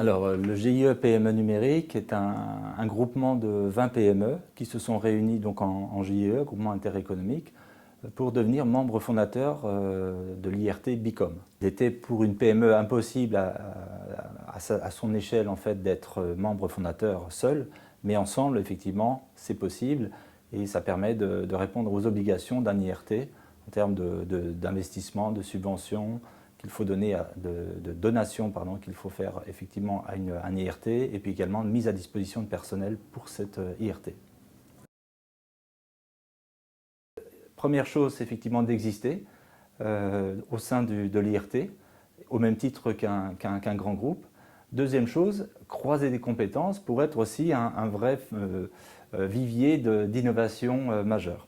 Alors, le GIE PME numérique est un groupement de 20 PME qui se sont réunis donc en GIE, groupement interéconomique, pour devenir membre fondateur de l'IRT BICOM. Il était pour une PME impossible à son échelle en fait, d'être membre fondateur seul, mais ensemble, effectivement, c'est possible et ça permet de répondre aux obligations d'un IRT en termes d'investissement, de subventions, qu'il faut donner, de donations qu'il faut faire effectivement à un IRT et puis également de mise à disposition de personnel pour cette IRT. Première chose, c'est effectivement d'exister au sein de l'IRT, au même titre qu'un grand groupe. Deuxième chose, croiser des compétences pour être aussi un vrai vivier d'innovation majeure.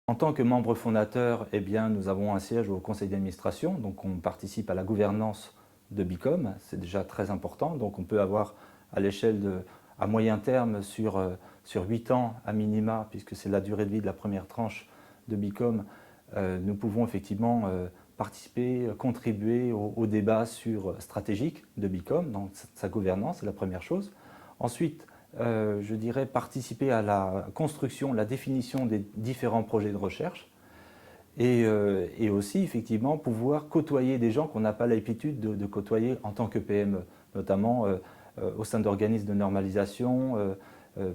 En tant que membre fondateur, eh bien, nous avons un siège au conseil d'administration, donc on participe à la gouvernance de BICOM, c'est déjà très important. Donc on peut avoir à l'échelle à moyen terme sur 8 ans à minima, puisque c'est la durée de vie de la première tranche de BICOM, nous pouvons effectivement participer, contribuer au débat stratégique de BICOM, donc sa gouvernance, c'est la première chose. Ensuite, je dirais participer à la construction, la définition des différents projets de recherche et aussi effectivement pouvoir côtoyer des gens qu'on n'a pas l'habitude de côtoyer en tant que PME, notamment au sein d'organismes de normalisation,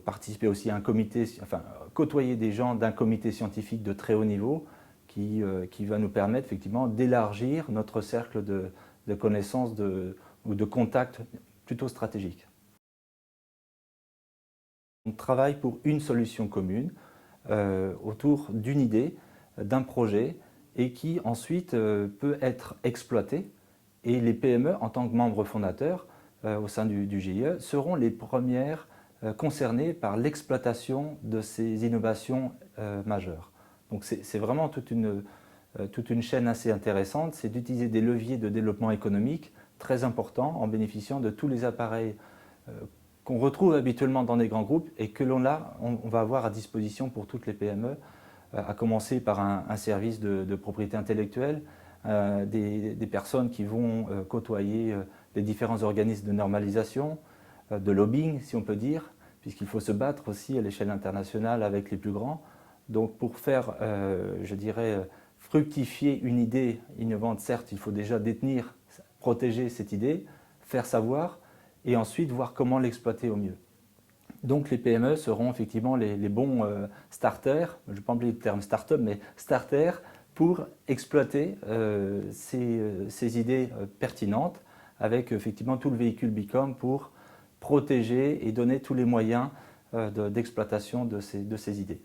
participer aussi à un comité, enfin côtoyer des gens d'un comité scientifique de très haut niveau qui va nous permettre effectivement d'élargir notre cercle de connaissances ou de contacts plutôt stratégiques. On travaille pour une solution commune autour d'une idée, d'un projet et qui ensuite peut être exploité. Et les PME, en tant que membres fondateurs au sein du GIE, seront les premières concernées par l'exploitation de ces innovations majeures. Donc c'est vraiment toute une chaîne assez intéressante, c'est d'utiliser des leviers de développement économique très importants en bénéficiant de tous les appareils qu'on retrouve habituellement dans des grands groupes et que on va avoir à disposition pour toutes les PME, à commencer par un service de propriété intellectuelle, des personnes qui vont côtoyer les différents organismes de normalisation, de lobbying si on peut dire, puisqu'il faut se battre aussi à l'échelle internationale avec les plus grands. Donc pour faire, je dirais, fructifier une idée innovante, certes, il faut déjà détenir, protéger cette idée, faire savoir, et ensuite voir comment l'exploiter au mieux. Donc les PME seront effectivement les bons starters, je ne vais pas employer le terme start-up, mais starters pour exploiter ces idées pertinentes avec effectivement tout le véhicule BICOM pour protéger et donner tous les moyens d'exploitation de ces idées.